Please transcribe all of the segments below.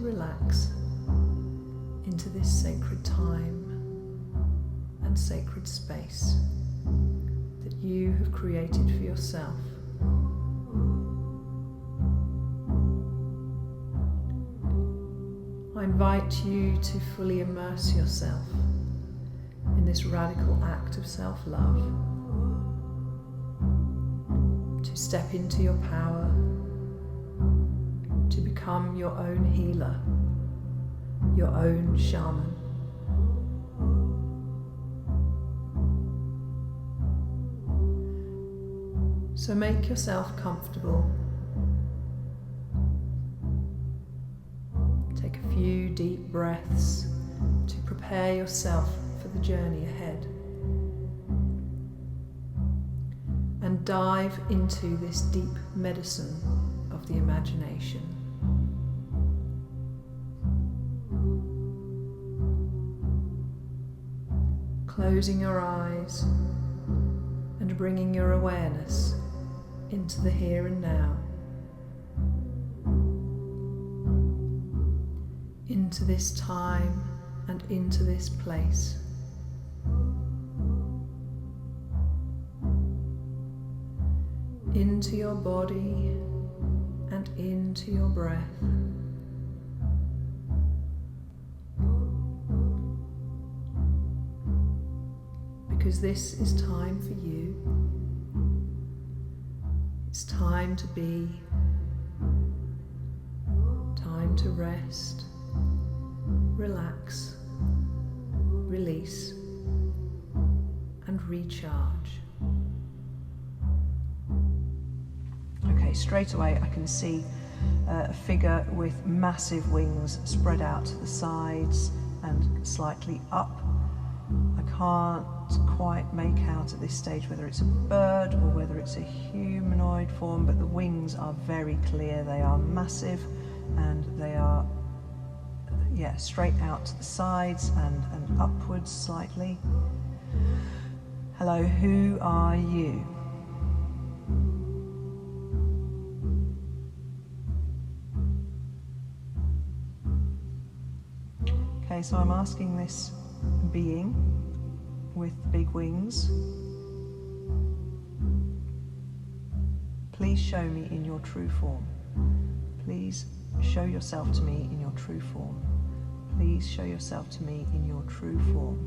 to relax into this sacred time and sacred space that you have created for yourself. I invite you to fully immerse yourself in this radical act of self-love, to step into your power, to become your own healer, your own shaman. So make yourself comfortable. Take a few deep breaths to prepare yourself for the journey ahead. And dive into this deep medicine of the imagination. Closing your eyes and bringing your awareness into the here and now, into this time and into this place. Into your body and into your breath. Because this is time for you. It's time to be, time to rest, relax, release, and recharge. Okay, straight away I can see a figure with massive wings spread out to the sides and slightly up. I can't quite make out at this stage whether it's a bird or whether it's a humanoid form, but the wings are very clear. They are massive and they are, straight out to the sides and upwards slightly. Hello, who are you? Okay, so I'm asking this being with big wings, please show me in your true form. Please show yourself to me in your true form. Please show yourself to me in your true form.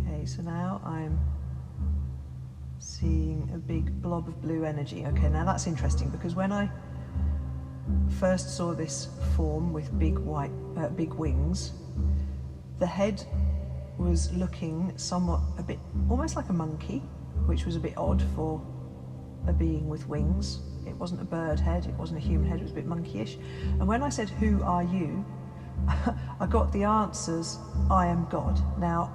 Okay, so now I'm seeing a big blob of blue energy. Okay, now that's interesting because when I first saw this form with big wings, the head was looking somewhat a bit almost like a monkey, which was a bit odd for a being with wings. It wasn't a bird head, it wasn't a human head, it was a bit monkeyish. And when I said, "Who are you?" I got the answers, "I am God." Now,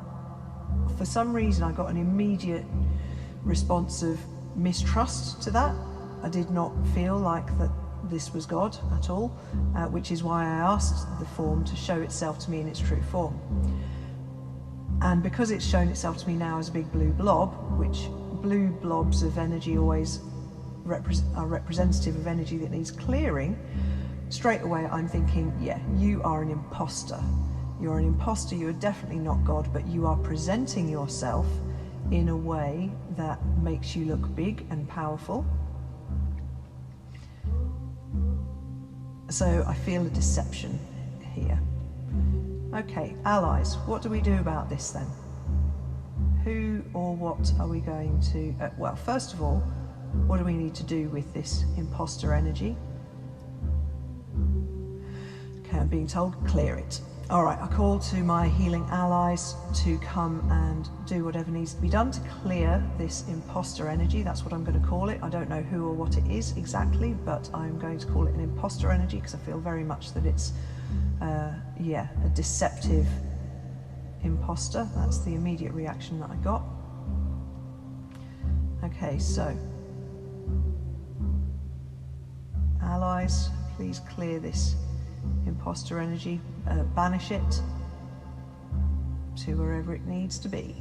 for some reason, I got an immediate response of mistrust to that. I did not feel like that this was God at all, which is why I asked the form to show itself to me in its true form. And because it's shown itself to me now as a big blue blob, which blue blobs of energy always are representative of energy that needs clearing, straight away I'm thinking, yeah, you are an imposter. You're an imposter, you are definitely not God, but you are presenting yourself in a way that makes you look big and powerful. So I feel a deception here. Okay, allies, what do we do about this then? Who or what are we going to... well, first of all, what do we need to do with this imposter energy? Okay, I'm being told, clear it. All right, I call to my healing allies to come and do whatever needs to be done to clear this imposter energy. That's what I'm going to call it. I don't know who or what it is exactly, but I'm going to call it an imposter energy because I feel very much that it's, a deceptive imposter. That's the immediate reaction that I got. Okay, so allies, please clear this imposter energy, banish it, to wherever it needs to be.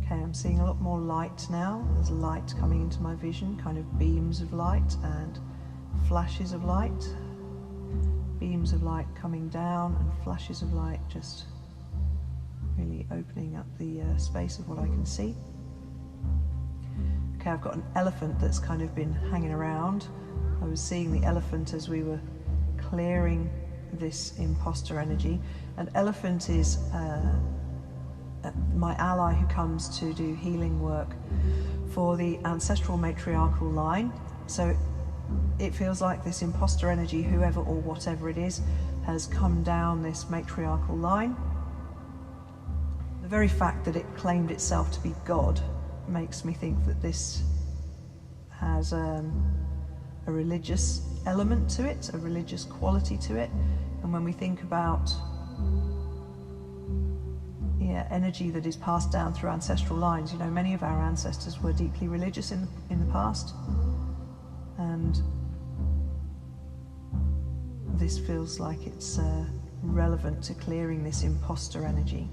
Okay, I'm seeing a lot more light now. There's light coming into my vision, kind of beams of light and flashes of light. Beams of light coming down and flashes of light just really opening up the space of what I can see. Okay, I've got an elephant that's kind of been hanging around. I was seeing the elephant as we were clearing this imposter energy. An elephant is my ally who comes to do healing work for the ancestral matriarchal line. So it feels like this imposter energy, whoever or whatever it is, has come down this matriarchal line. The very fact that it claimed itself to be God makes me think that this has a religious element to it, a religious quality to it. And when we think about energy that is passed down through ancestral lines, you know, many of our ancestors were deeply religious in the past, and this feels like it's relevant to clearing this imposter energy.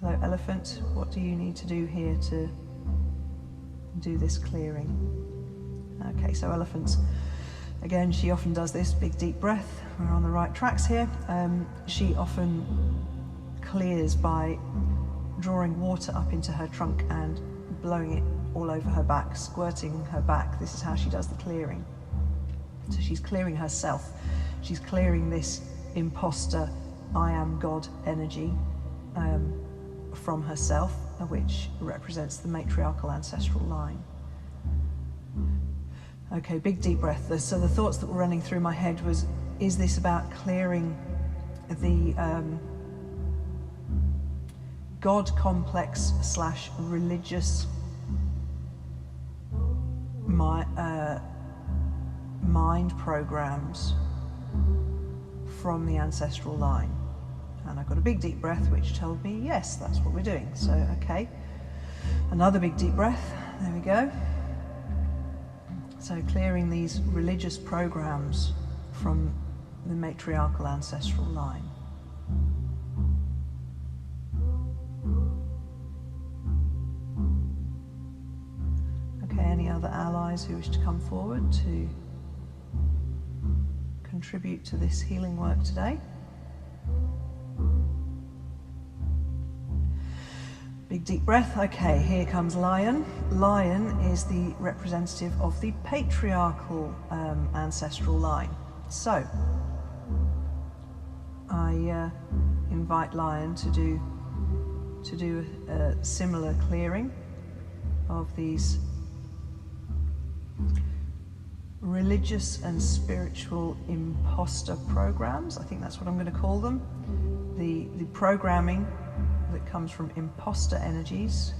Hello, elephant. What do you need to do here to do this clearing? Okay, so elephants. Again, she often does this big deep breath. We're on the right tracks here. She often clears by drawing water up into her trunk and blowing it all over her back, squirting her back. This is how she does the clearing. So she's clearing herself. She's clearing this imposter, I am God energy from herself, which represents the matriarchal ancestral line. Okay, big deep breath. So the thoughts that were running through my head was, is this about clearing the God complex / religious mind programs from the ancestral line? And I got a big deep breath which told me yes, that's what we're doing. So okay, another big deep breath, there we go. So clearing these religious programs from the matriarchal ancestral line. Okay, any other allies who wish to come forward to contribute to this healing work today? Big deep breath. Okay, here comes Lion. Lion is the representative of the patriarchal ancestral line. So I invite Lion to do a similar clearing of these religious and spiritual imposter programs. I think that's what I'm going to call them. The programming that comes from imposter energies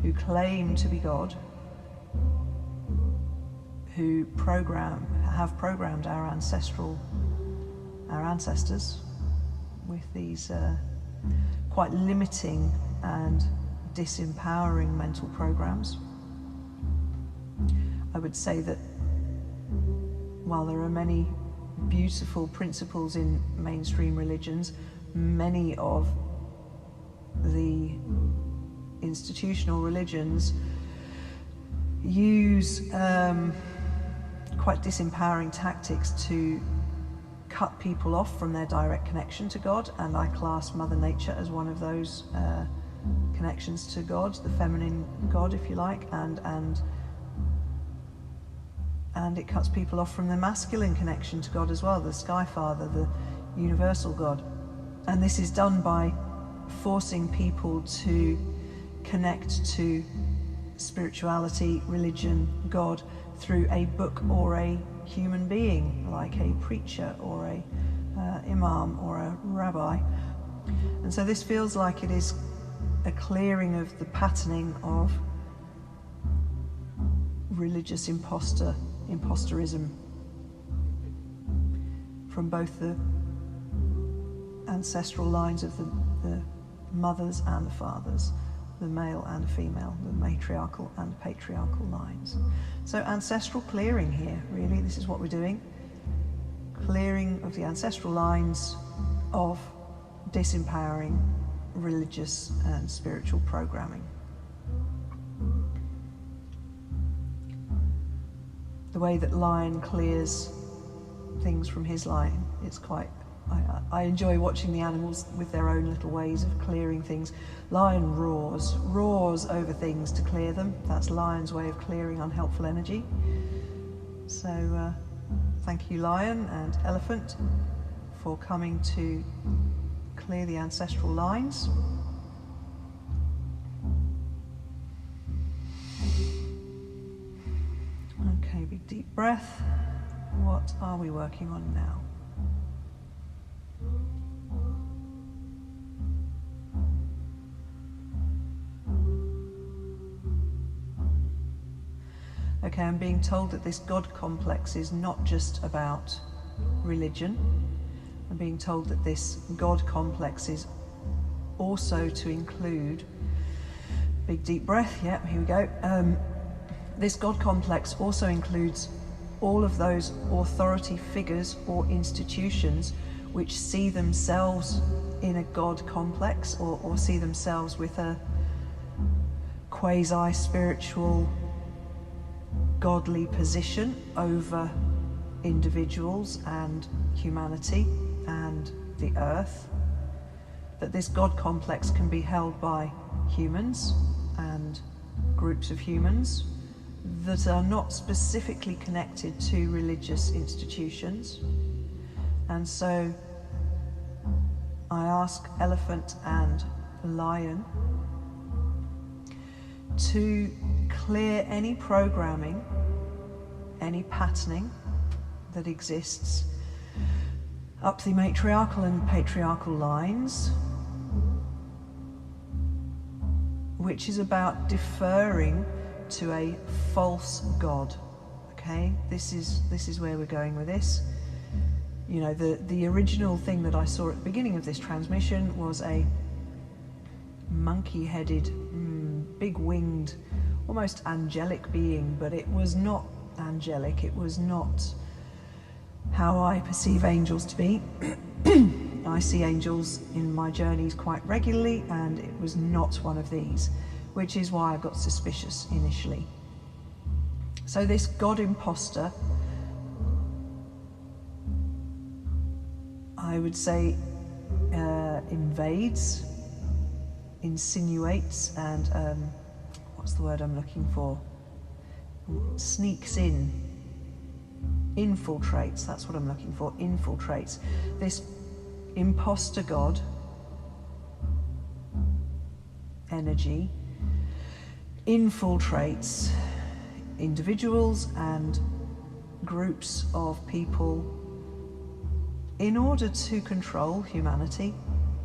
who claim to be God, who have programmed our ancestors with these quite limiting and disempowering mental programs. I would say that while there are many beautiful principles in mainstream religions, many of the institutional religions use quite disempowering tactics to cut people off from their direct connection to God, and I class Mother Nature as one of those connections to God, the feminine God, if you like, and it cuts people off from their masculine connection to God as well, the Sky Father, the universal God. And this is done by forcing people to connect to spirituality, religion, God through a book or a human being, like a preacher or a imam or a rabbi. And so this feels like it is a clearing of the patterning of religious imposterism from both the ancestral lines of the mothers and the fathers, the male and female, the matriarchal and patriarchal lines. So ancestral clearing here, really, this is what we're doing. Clearing of the ancestral lines of disempowering religious and spiritual programming. The way that lion clears things from his line, it's quite, I enjoy watching the animals with their own little ways of clearing things. Lion roars over things to clear them. That's lion's way of clearing unhelpful energy. So thank you, lion and elephant, for coming to clear the ancestral lines. Okay, big deep breath. What are we working on now? Okay, I'm being told that this God complex is not just about religion. I'm being told that this God complex is also to include, big deep breath, yeah, here we go. This God complex also includes all of those authority figures or institutions which see themselves in a God complex or see themselves with a quasi-spiritual godly position over individuals and humanity and the earth. That this God complex can be held by humans and groups of humans that are not specifically connected to religious institutions. And so I ask elephant and lion to clear any programming, any patterning that exists up the matriarchal and patriarchal lines, which is about deferring to a false god. Okay, this is where we're going with this. You know, the original thing that I saw at the beginning of this transmission was a monkey-headed, big-winged, almost angelic being, but it was not angelic. It was not how I perceive angels to be. I see angels in my journeys quite regularly, and it was not one of these, which is why I got suspicious initially. So this God imposter, I would say, invades, insinuates, and what's the word I'm looking for? Sneaks in, infiltrates, that's what I'm looking for, infiltrates. This imposter God energy infiltrates individuals and groups of people in order to control humanity.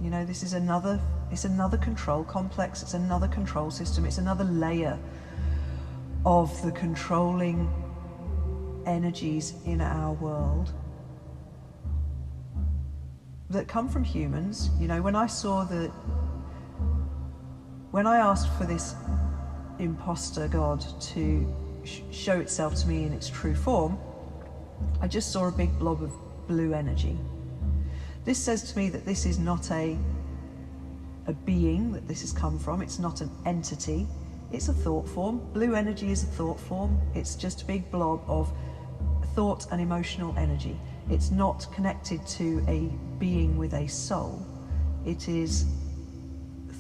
You know, this is another control complex, it's another control system, it's another layer of the controlling energies in our world that come from humans. You know, when I asked for this imposter God to show itself to me in its true form, I just saw a big blob of blue energy. This says to me that this is not a being that this has come from. It's not an entity. It's a thought form. Blue energy is a thought form. It's just a big blob of thought and emotional energy. It's not connected to a being with a soul. It is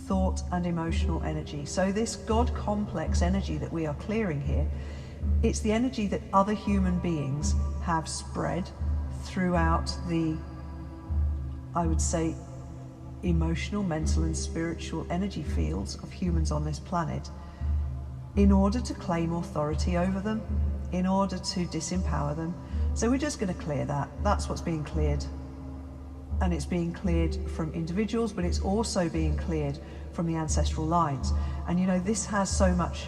thought and emotional energy. So this God complex energy that we are clearing here, it's the energy that other human beings have spread throughout the, I would say, emotional, mental and spiritual energy fields of humans on this planet in order to claim authority over them, in order to disempower them. So we're just going to clear that. That's what's being cleared. And it's being cleared from individuals, but it's also being cleared from the ancestral lines. And you know, this has so much,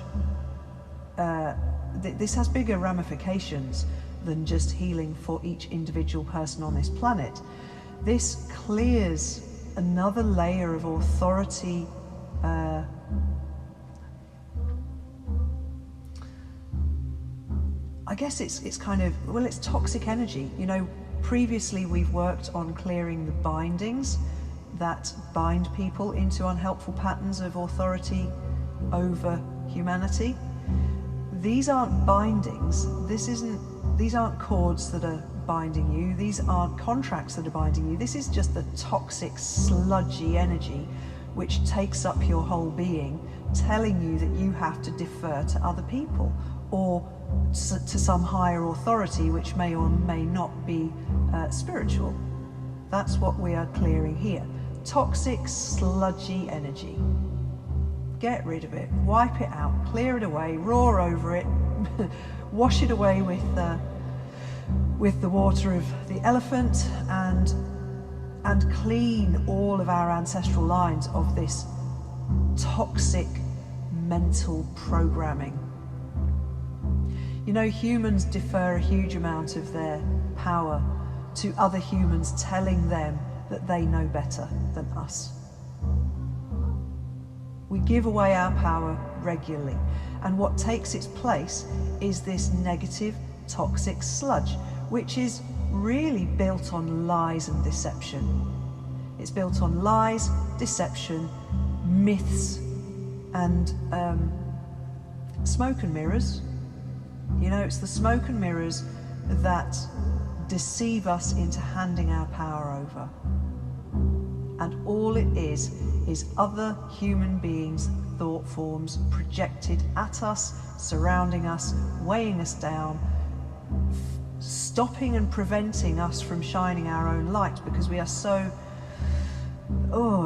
this has bigger ramifications than just healing for each individual person on this planet. This clears another layer of authority I guess it's kind of, well, it's toxic energy. You know, previously we've worked on clearing the bindings that bind people into unhelpful patterns of authority over humanity. These aren't bindings. These aren't cords that are binding you. These aren't contracts that are binding you. This is just the toxic, sludgy energy which takes up your whole being, telling you that you have to defer to other people or to some higher authority which may or may not be spiritual. That's what we are clearing here. Toxic, sludgy energy. Get rid of it, wipe it out, clear it away, roar over it, wash it away with the water of the elephant, and clean all of our ancestral lines of this toxic mental programming. You know, humans defer a huge amount of their power to other humans telling them that they know better than us. We give away our power regularly, and what takes its place is this negative, toxic sludge, which is really built on lies and deception. It's built on lies, deception, myths, and smoke and mirrors. You know, it's the smoke and mirrors that deceive us into handing our power over. And all it is other human beings' thought forms projected at us, surrounding us, weighing us down, stopping and preventing us from shining our own light, because we are so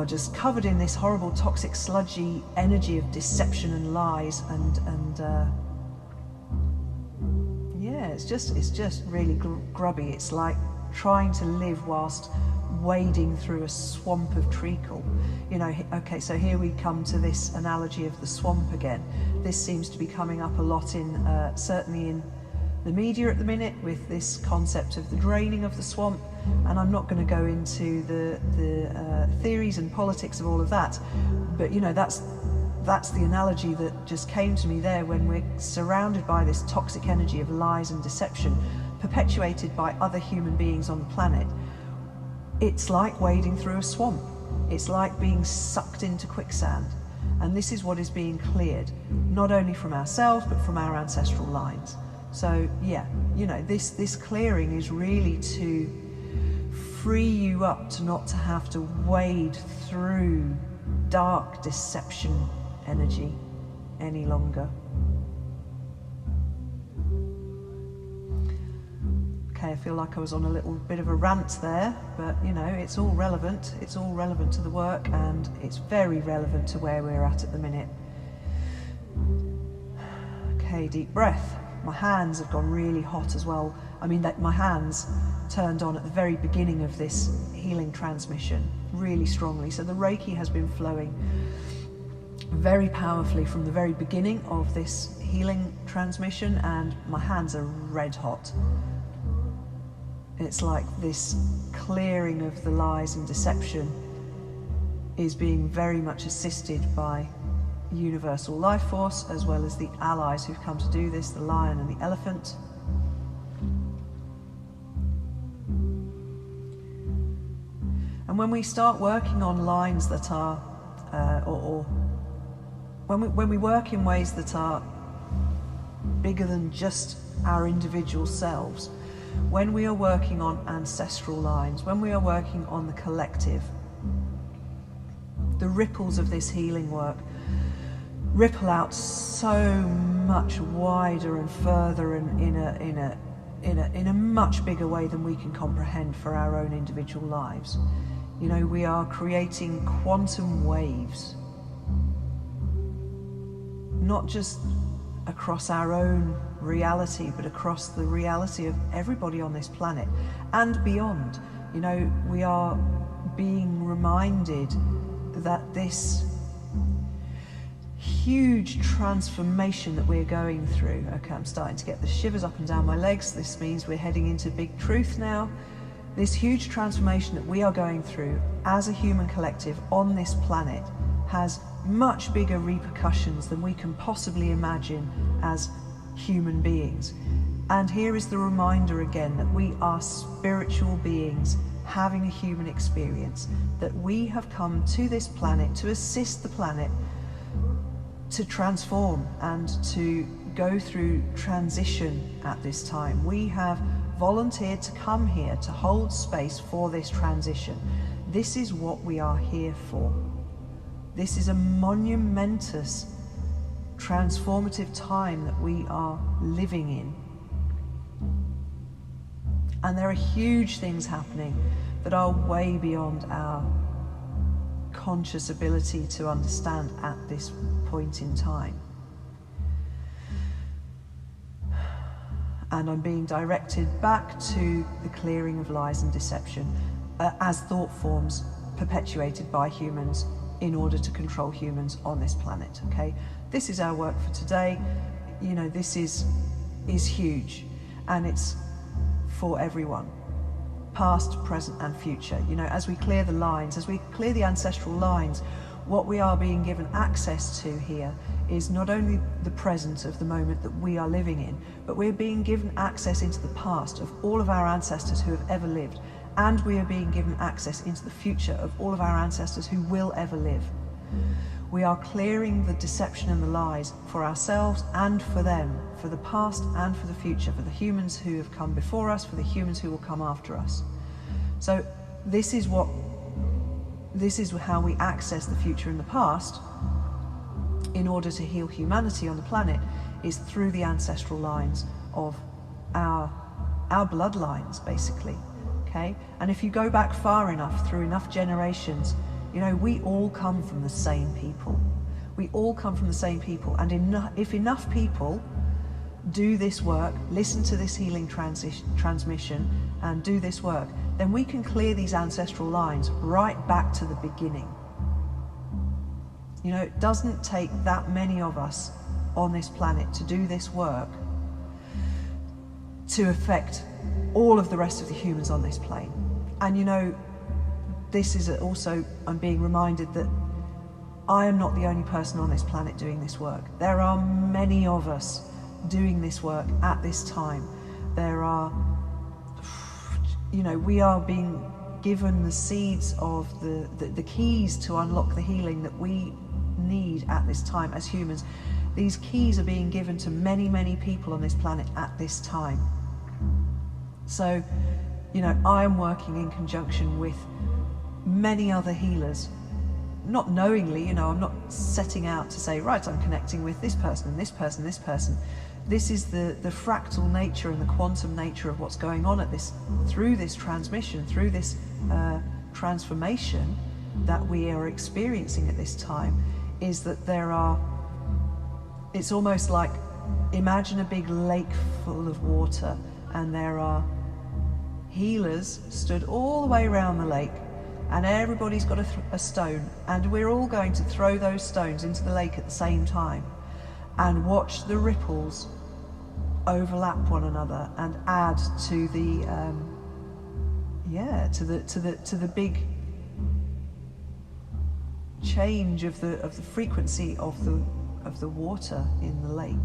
just covered in this horrible, toxic, sludgy energy of deception and lies, and yeah, it's just really grubby. It's like trying to live whilst wading through a swamp of treacle. You know, okay, so here we come to this analogy of the swamp again. This seems to be coming up a lot in, certainly in the media at the minute, with this concept of the draining of the swamp. And I'm not going to go into the theories and politics of all of that, but you know, that's the analogy that just came to me there. When we're surrounded by this toxic energy of lies and deception perpetuated by other human beings on the planet, it's like wading through a swamp. It's like being sucked into quicksand. And this is what is being cleared, not only from ourselves, but from our ancestral lines. So yeah, you know, this clearing is really to free you up, to not to have to wade through dark deception energy any longer. Okay, I feel like I was on a little bit of a rant there, but you know, it's all relevant. It's all relevant to the work, and it's very relevant to where we're at the minute. Okay, deep breath. My hands have gone really hot as well. I mean, my hands turned on at the very beginning of this healing transmission really strongly. So the Reiki has been flowing very powerfully from the very beginning of this healing transmission, and my hands are red hot. It's like this clearing of the lies and deception is being very much assisted by universal life force, as well as the allies who've come to do this, the lion and the elephant. And when we start working on lines that are, when we work in ways that are bigger than just our individual selves, when we are working on ancestral lines, when we are working on the collective, the ripples of this healing work ripple out so much wider and further, and in a much bigger way than we can comprehend for our own individual lives. You know, we are creating quantum waves, not just across our own reality, but across the reality of everybody on this planet and beyond. You know, we are being reminded that this huge transformation that we're going through. Okay, I'm starting to get the shivers up and down my legs. This means we're heading into big truth now. This huge transformation that we are going through as a human collective on this planet has much bigger repercussions than we can possibly imagine as human beings. And here is the reminder again that we are spiritual beings having a human experience, that we have come to this planet to assist the planet to transform and to go through transition at this time. We have volunteered to come here to hold space for this transition. This is what we are here for. This is a monumentous, transformative time that we are living in. And there are huge things happening that are way beyond our conscious ability to understand at this point in time. And I'm being directed back to the clearing of lies and deception as thought forms perpetuated by humans in order to control humans on this planet. Okay, this is our work for today. You know, this is huge, and it's for everyone, past, present and future. You know, as we clear the lines, as we clear the ancestral lines, what we are being given access to here is not only the present of the moment that we are living in, but we're being given access into the past of all of our ancestors who have ever lived, and we are being given access into the future of all of our ancestors who will ever live. We are clearing the deception and the lies for ourselves and for them, for the past and for the future, for the humans who have come before us, for the humans who will come after us. So this is how we access the future and the past in order to heal humanity on the planet, is through the ancestral lines of our bloodlines, basically. Okay? And if you go back far enough, through enough generations, you know, we all come from the same people. We all come from the same people. And if enough people do this work, listen to this healing transmission, and do this work, then we can clear these ancestral lines right back to the beginning. You know, it doesn't take that many of us on this planet to do this work to affect all of the rest of the humans on this plane. And you know, this is also, I'm being reminded that I am not the only person on this planet doing this work. There are many of us doing this work at this time. There are, you know, we are being given the seeds of the keys to unlock the healing that we need at this time as humans. These keys are being given to many, many people on this planet at this time. So, you know, I am working in conjunction with many other healers, not knowingly, you know, I'm not setting out to say, right, I'm connecting with this person and this person, this person. This is the fractal nature and the quantum nature of what's going on through this transmission, through this transformation that we are experiencing at this time, is that it's almost like, imagine a big lake full of water, and there are healers stood all the way around the lake, and everybody's got a stone, and we're all going to throw those stones into the lake at the same time and watch the ripples overlap one another and add to the to the big change of the frequency of the water in the lake.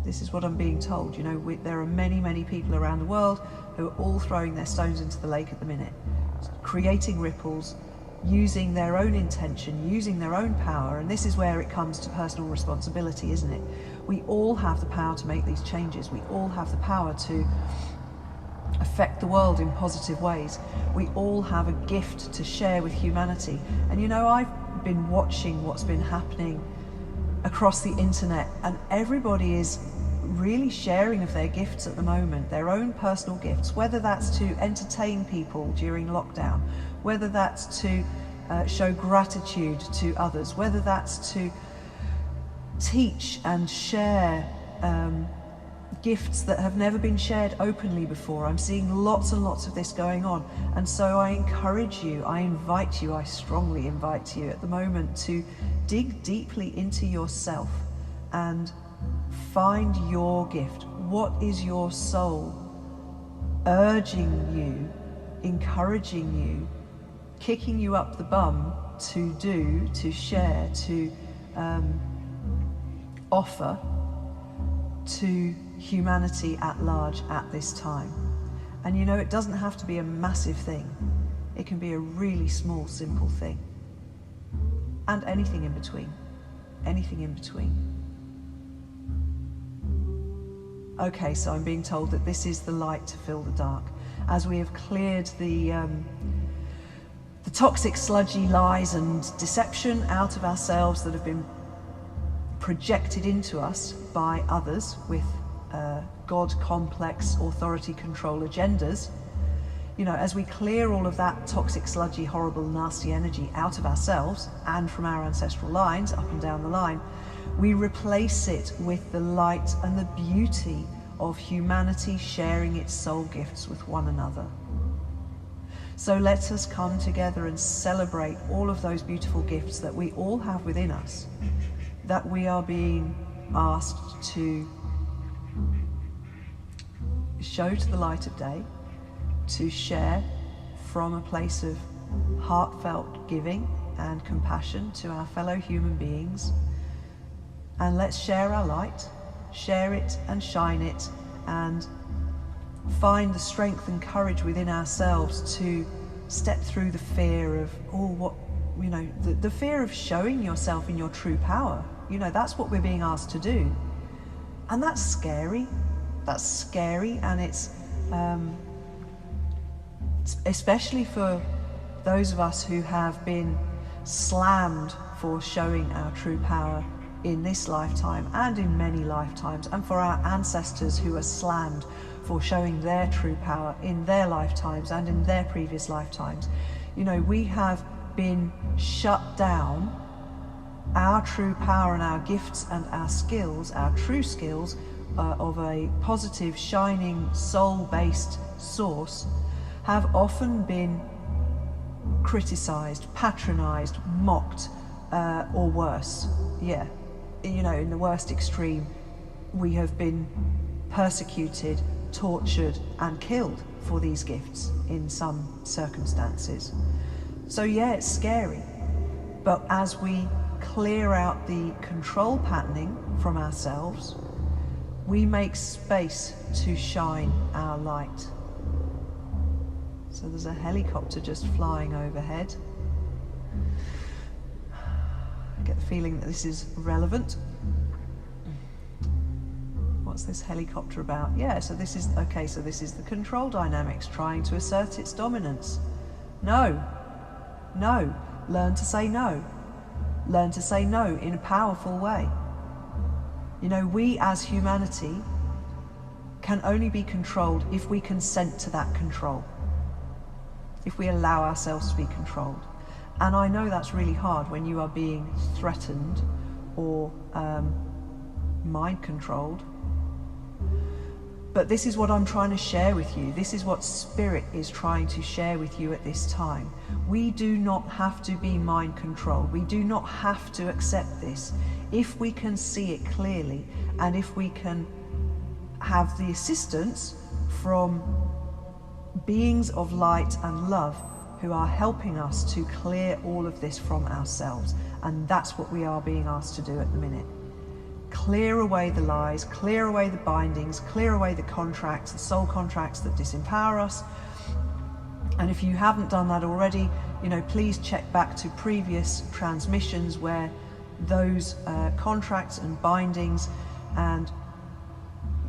This is what I'm being told. You know, there are many, many people around the world who are all throwing their stones into the lake at the minute, creating ripples, using their own intention, using their own power. And this is where it comes to personal responsibility, isn't it? We all have the power to make these changes. We all have the power to affect the world in positive ways. We all have a gift to share with humanity. And you know, I've been watching what's been happening across the internet, and everybody is really sharing of their gifts at the moment, their own personal gifts, whether that's to entertain people during lockdown, whether that's to show gratitude to others, whether that's to teach and share gifts that have never been shared openly before. I'm seeing lots and lots of this going on, and so I encourage you, I invite you, I strongly invite you at the moment to dig deeply into yourself and find your gift. What is your soul urging you, encouraging you, kicking you up the bum to do, to share, to offer to humanity at large at this time. And you know, it doesn't have to be a massive thing. It can be a really small, simple thing. And anything in between. Anything in between. Okay, so I'm being told that this is the light to fill the dark. As we have cleared the toxic, sludgy lies and deception out of ourselves that have been projected into us by others with God complex authority control agendas, you know, as we clear all of that toxic, sludgy, horrible, nasty energy out of ourselves and from our ancestral lines up and down the line, we replace it with the light and the beauty of humanity sharing its soul gifts with one another. So let us come together and celebrate all of those beautiful gifts that we all have within us, that we are being asked to show to the light of day, to share from a place of heartfelt giving and compassion to our fellow human beings. And let's share our light, share it and shine it, and find the strength and courage within ourselves to step through the fear of, the fear of showing yourself in your true power. You know, that's what we're being asked to do. And that's scary. That's scary, and it's especially for those of us who have been slammed for showing our true power in this lifetime and in many lifetimes, and for our ancestors who are slammed for showing their true power in their lifetimes and in their previous lifetimes. You know, we have been shut down. Our true power and our gifts and our skills, our true skills of a positive, shining, soul-based source, have often been criticized, patronized, mocked, or worse. Yeah, you know, in the worst extreme, we have been persecuted, tortured, and killed for these gifts in some circumstances. So yeah, it's scary. But as we clear out the control patterning from ourselves, we make space to shine our light. So there's a helicopter just flying overhead. I get the feeling that this is relevant. What's this helicopter about? Yeah, so this is the control dynamics trying to assert its dominance. No. Learn to say no. Learn to say no in a powerful way. You know, we as humanity can only be controlled if we consent to that control, if we allow ourselves to be controlled. And I know that's really hard when you are being threatened or mind controlled. But this is what I'm trying to share with you. This is what Spirit is trying to share with you at this time. We do not have to be mind controlled. We do not have to accept this. If we can see it clearly, and if we can have the assistance from beings of light and love who are helping us to clear all of this from ourselves. And that's what we are being asked to do at the minute. Clear away the lies, clear away the bindings, clear away the contracts, the soul contracts that disempower us. And if you haven't done that already, you know, please check back to previous transmissions where those contracts and bindings and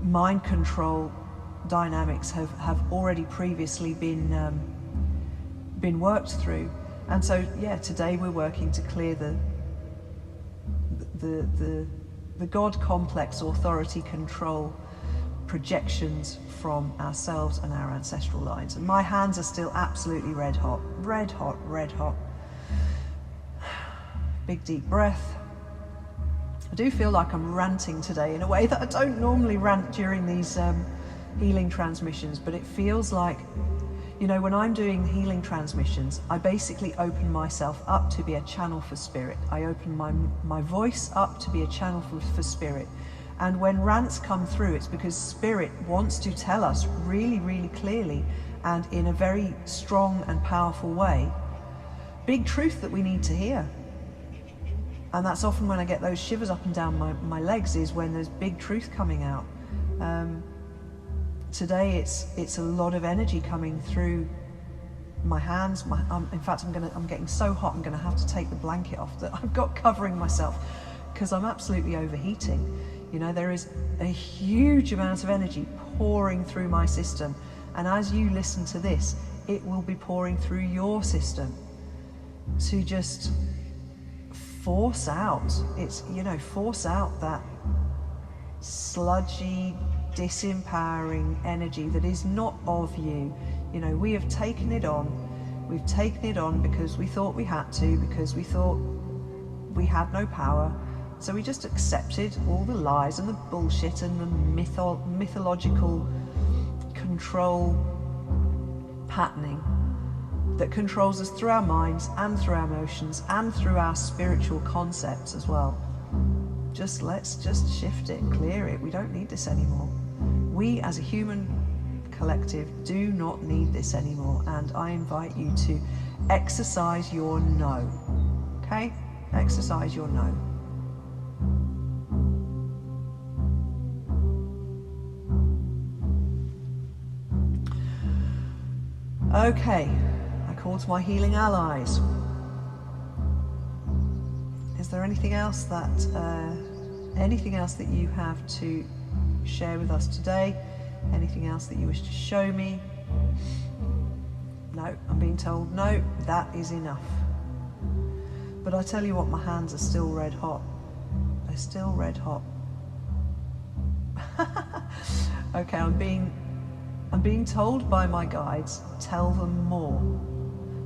mind control dynamics have already previously been worked through. And so yeah, today we're working to clear the God complex authority control projections from ourselves and our ancestral lines. And my hands are still absolutely red hot. Big deep breath. I do feel like I'm ranting today in a way that I don't normally rant during these healing transmissions, but it feels like, you know, when I'm doing healing transmissions, I basically open myself up to be a channel for Spirit. I open my voice up to be a channel for Spirit. And when rants come through, it's because Spirit wants to tell us really, really clearly and in a very strong and powerful way, big truth that we need to hear. And that's often when I get those shivers up and down my legs, is when there's big truth coming out. Today it's a lot of energy coming through my hands. In fact, I'm getting so hot I'm going to have to take the blanket off that I've got covering myself, because I'm absolutely overheating. You know, there is a huge amount of energy pouring through my system, and as you listen to this, it will be pouring through your system to just force out. It's, you know, force out that sludgy, disempowering energy that is not of you. You know, we have taken it on. We've taken it on because we thought we had to, because we thought we had no power. So we just accepted all the lies and the bullshit and the mythological control patterning that controls us through our minds and through our emotions and through our spiritual concepts as well. Let's just shift it, clear it. We don't need this anymore. We as a human collective do not need this anymore, and I invite you to exercise your no. Okay? Exercise your no. Okay, I call to my healing allies. Is there anything else that you have to share with us today? Anything else that you wish to show me? No, I'm being told no, that is enough. But I tell you what, my hands are still red hot. They're still red hot. Okay, I'm being told by my guides, tell them more.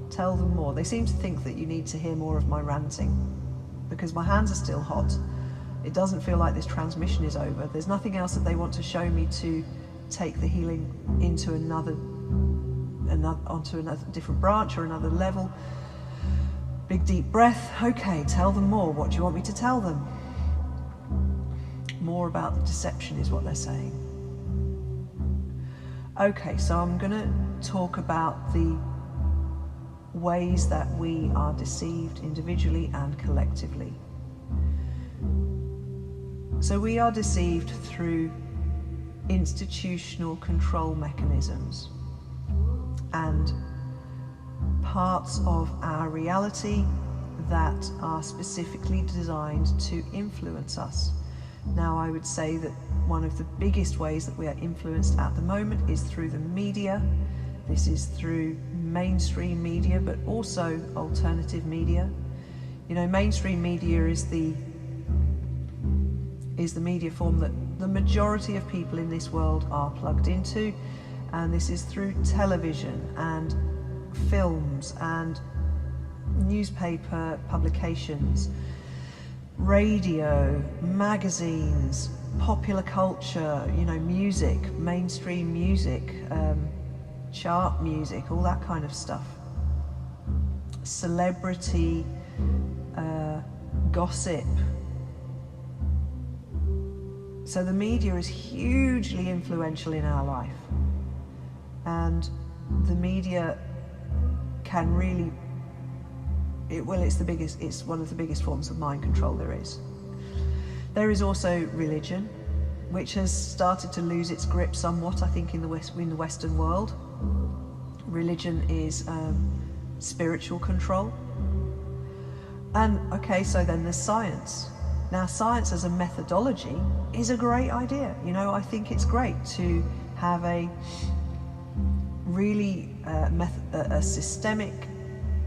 Tell them more. They seem to think that you need to hear more of my ranting, because my hands are still hot. It doesn't feel like this transmission is over. There's nothing else that they want to show me to take the healing into onto another different branch or another level. Big deep breath. Okay, tell them more. What do you want me to tell them? More about the deception is what they're saying. Okay, so I'm going to talk about the ways that we are deceived individually and collectively. So we are deceived through institutional control mechanisms and parts of our reality that are specifically designed to influence us. Now, I would say that one of the biggest ways that we are influenced at the moment is through the media. This is through mainstream media, but also alternative media. You know, mainstream media is the media form that the majority of people in this world are plugged into, and this is through television and films and newspaper publications, radio, magazines, popular culture, you know, music, mainstream music, chart music, all that kind of stuff. Celebrity, gossip. So the media is hugely influential in our life, and the media can really, it's one of the biggest forms of mind control there is. There is also religion, which has started to lose its grip somewhat, I think, in the Western world. Religion is spiritual control. And okay, so then there's science. Now, science as a methodology is a great idea. You know, I think it's great to have a really a systemic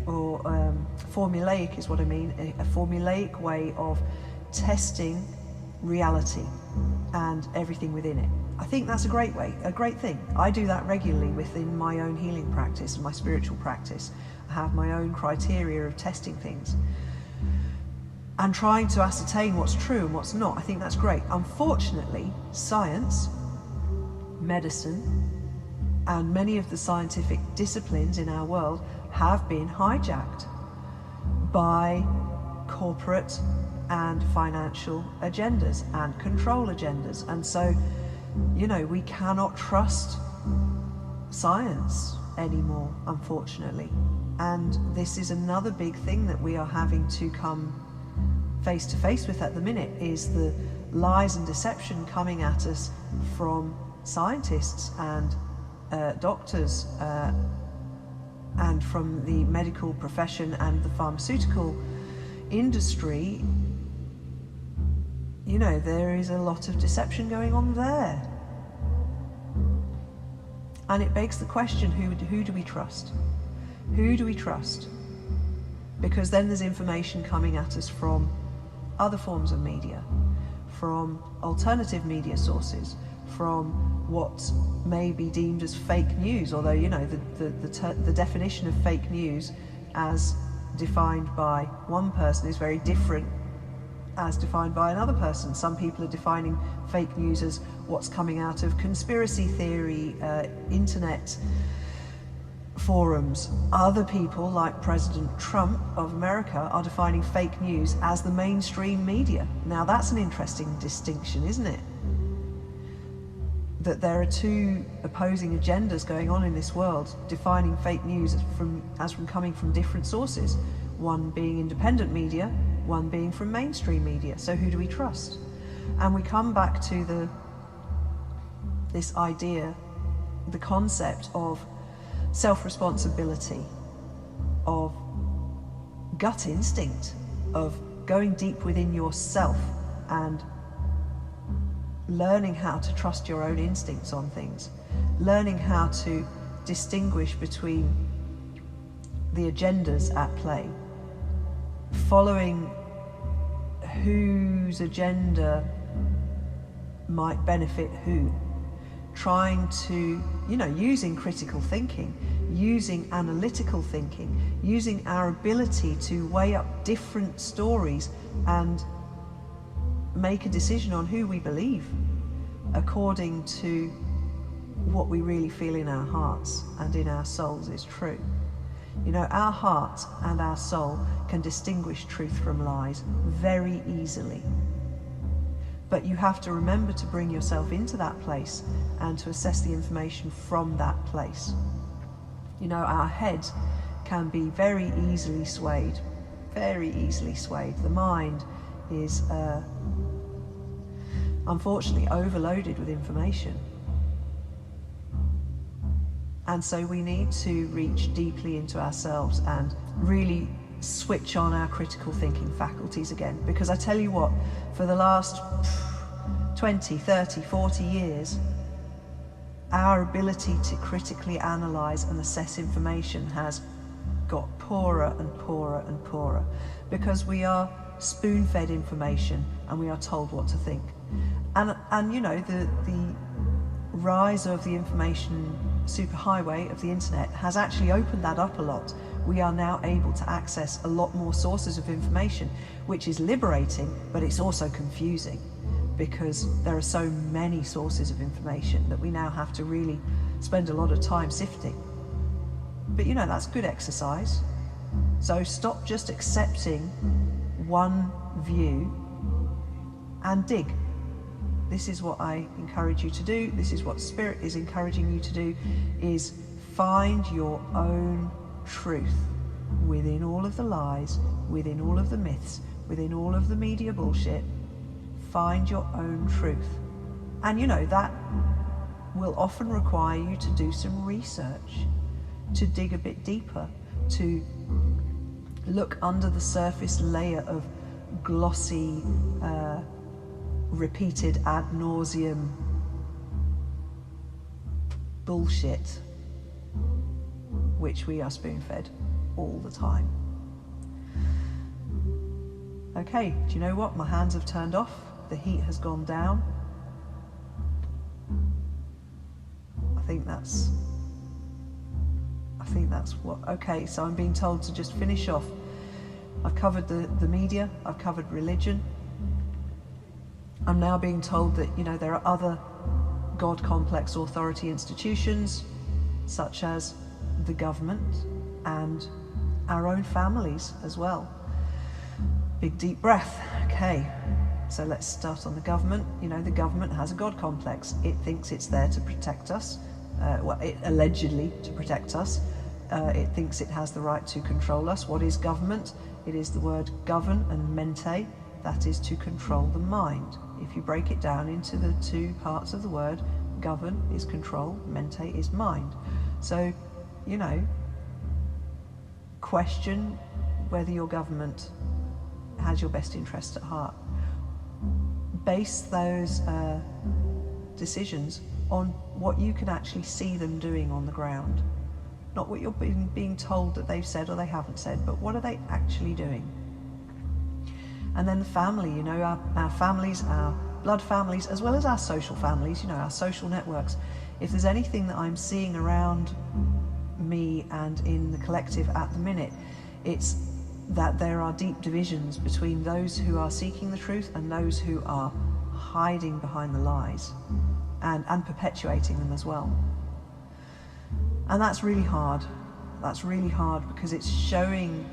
or formulaic is what I mean, a formulaic way of testing reality and everything within it. I think that's a great way, a great thing. I do that regularly within my own healing practice and my spiritual practice. I have my own criteria of testing things and trying to ascertain what's true and what's not. I think that's great. Unfortunately, science, medicine, and many of the scientific disciplines in our world have been hijacked by corporate and financial agendas and control agendas. And so, you know, we cannot trust science anymore, unfortunately. And this is another big thing that we are having to come face to face with at the minute is the lies and deception coming at us from scientists and doctors and from the medical profession and the pharmaceutical industry. You know, there is a lot of deception going on there. And it begs the question, who do we trust? Who do we trust? Because then there's information coming at us from other forms of media, from alternative media sources, from what may be deemed as fake news, although, you know, the definition of fake news as defined by one person is very different as defined by another person. Some people are defining fake news as what's coming out of conspiracy theory, internet forums. Other people, like President Trump of America, are defining fake news as the mainstream media. Now that's an interesting distinction, isn't it? That there are two opposing agendas going on in this world, defining fake news as from coming from different sources. One being independent media, one being from mainstream media. So who do we trust? And we come back to this idea, the concept of self-responsibility, of gut instinct, of going deep within yourself and learning how to trust your own instincts on things, learning how to distinguish between the agendas at play, following whose agenda might benefit who, trying to, you know, using critical thinking, using analytical thinking, using our ability to weigh up different stories and make a decision on who we believe according to what we really feel in our hearts and in our souls is true. You know, our heart and our soul can distinguish truth from lies very easily. But you have to remember to bring yourself into that place and to assess the information from that place. You know, our head can be very easily swayed, very easily swayed. The mind is unfortunately overloaded with information. And so we need to reach deeply into ourselves and really switch on our critical thinking faculties again. Because I tell you what, for the last 20, 30, 40 years, our ability to critically analyze and assess information has got poorer and poorer and poorer, because we are spoon-fed information and we are told what to think. And you know, the rise of the information superhighway of the internet has actually opened that up a lot. We are now able to access a lot more sources of information, which is liberating, but it's also confusing, because there are so many sources of information that we now have to really spend a lot of time sifting. But you know, that's good exercise. So stop just accepting one view and dig. This is what I encourage you to do. This is what Spirit is encouraging you to do, is find your own truth within all of the lies, within all of the myths, within all of the media bullshit. Find your own truth. And you know, that will often require you to do some research, to dig a bit deeper, to look under the surface layer of glossy, repeated ad nauseum bullshit, which we are spoon-fed all the time. Okay, do you know what? My hands have turned off. The heat has gone down. I think that's what, okay, so I'm being told to just finish off. I've covered the media, I've covered religion. I'm now being told that, you know, there are other God complex authority institutions, such as the government and our own families as well. Big deep breath. Okay, so let's start on the government. You know, the government has a God complex. It thinks it's there to protect us, allegedly to protect us. It thinks it has the right to control us. What is government? It is the word govern and mente. that is to control the mind. If you break it down into the two parts of the word, govern is control, mente is mind. So, you know, question whether your government has your best interests at heart. Base those decisions on what you can actually see them doing on the ground. Not what you're being told that they've said or they haven't said, but what are they actually doing? And then the family, you know, our families, our blood families, as well as our social families, you know, our social networks. If there's anything that I'm seeing around me and in the collective at the minute, it's that there are deep divisions between those who are seeking the truth and those who are hiding behind the lies and perpetuating them as well. And that's really hard. That's really hard because it's showing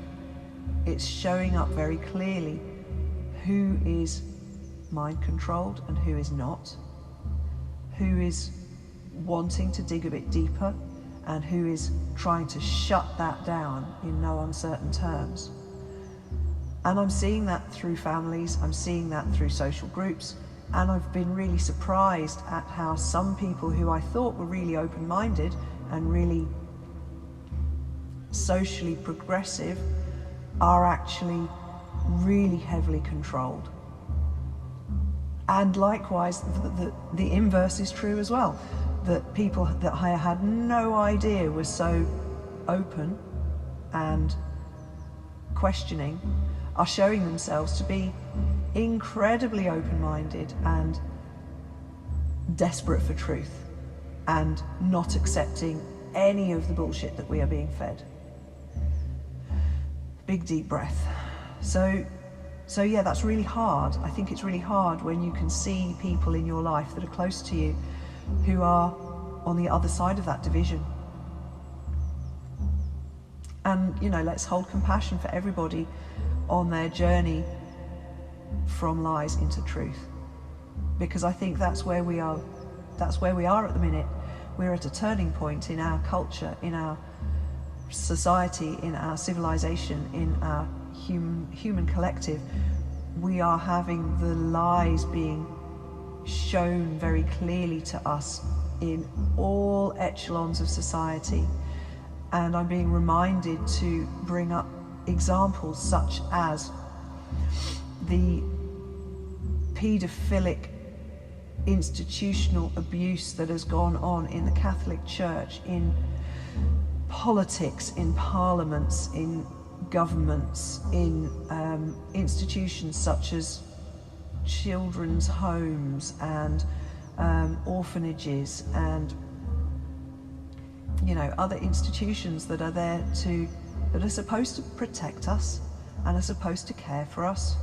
up very clearly who is mind controlled and who is not, who is wanting to dig a bit deeper and who is trying to shut that down in no uncertain terms. And I'm seeing that through families, I'm seeing that through social groups, and I've been really surprised at how some people who I thought were really open-minded and really socially progressive are actually really heavily controlled. And likewise, the inverse is true as well, that people that I had no idea were so open and questioning are showing themselves to be incredibly open-minded and desperate for truth and not accepting any of the bullshit that we are being fed. Big deep breath. So yeah, that's really hard. I think it's really hard when you can see people in your life that are close to you who are on the other side of that division. And, you know, let's hold compassion for everybody on their journey from lies into truth. Because I think that's where we are at the minute. We're at a turning point in our culture, in our society, in our civilization, in our human collective. We are having the lies being shown very clearly to us in all echelons of society. And I'm being reminded to bring up examples such as the paedophilic institutional abuse that has gone on in the Catholic Church, in politics, in parliaments, in governments, in institutions such as children's homes and orphanages and, you know, other institutions that are there that are supposed to protect us and are supposed to care for us.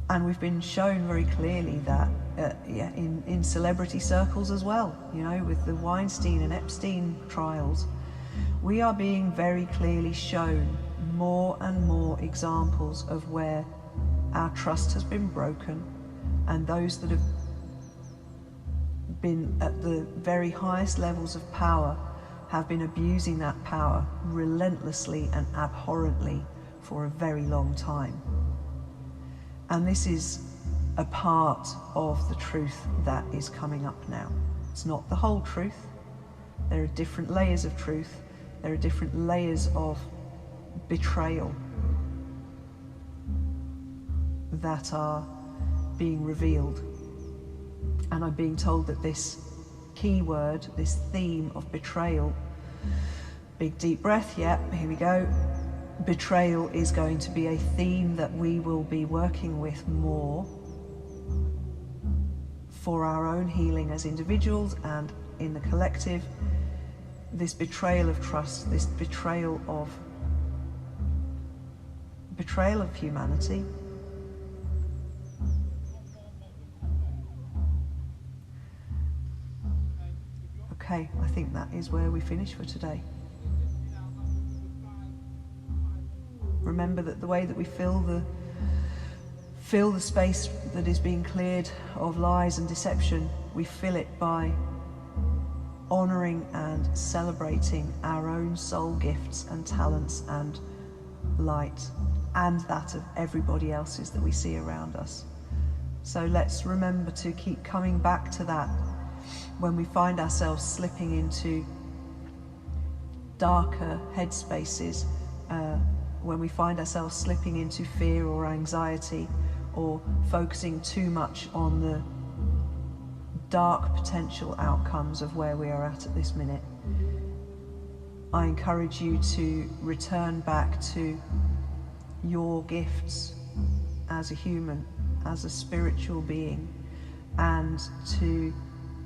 And we've been shown very clearly that in celebrity circles as well, you know, with the Weinstein and Epstein trials, we are being very clearly shown more and more examples of where our trust has been broken, and those that have been at the very highest levels of power have been abusing that power relentlessly and abhorrently for a very long time. And this is a part of the truth that is coming up now. It's not the whole truth. There are different layers of truth. There are different layers of betrayal that are being revealed. And I'm being told that this key word, this theme of betrayal, big deep breath, yeah, here we go. Betrayal is going to be a theme that we will be working with more for our own healing as individuals and in the collective. This betrayal of trust, this betrayal of humanity. Okay, I think that is where we finish for today. Remember that the way that we fill the space that is being cleared of lies and deception, we fill it by honouring and celebrating our own soul gifts and talents and light and that of everybody else's that we see around us. So let's remember to keep coming back to that when we find ourselves slipping into darker headspaces, when we find ourselves slipping into fear or anxiety, or focusing too much on the dark potential outcomes of where we are at this minute. I encourage you to return back to your gifts as a human, as a spiritual being, and to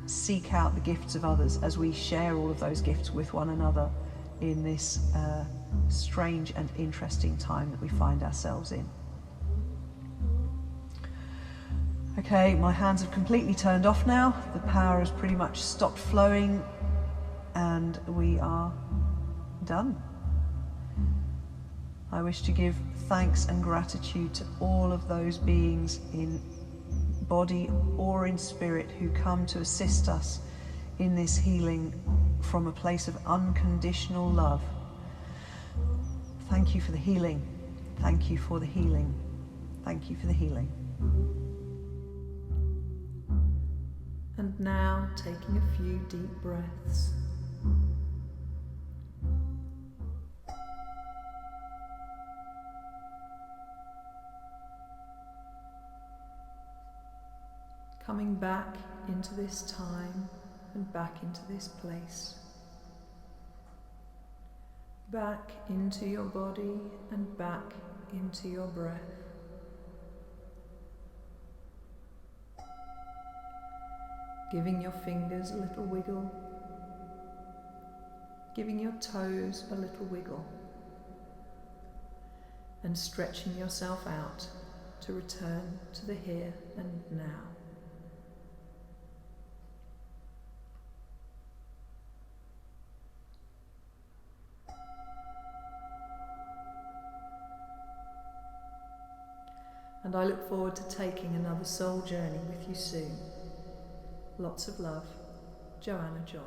seek out the gifts of others as we share all of those gifts with one another in this strange and interesting time that we find ourselves in. Okay, my hands have completely turned off now. The power has pretty much stopped flowing and we are done. I wish to give thanks and gratitude to all of those beings in body or in spirit who come to assist us in this healing from a place of unconditional love. Thank you for the healing. Thank you for the healing. Thank you for the healing. And now taking a few deep breaths. Coming back into this time and back into this place. Back into your body and back into your breath. Giving your fingers a little wiggle. Giving your toes a little wiggle. And stretching yourself out to return to the here and now. And I look forward to taking another soul journey with you soon. Lots of love, Joanna Joy.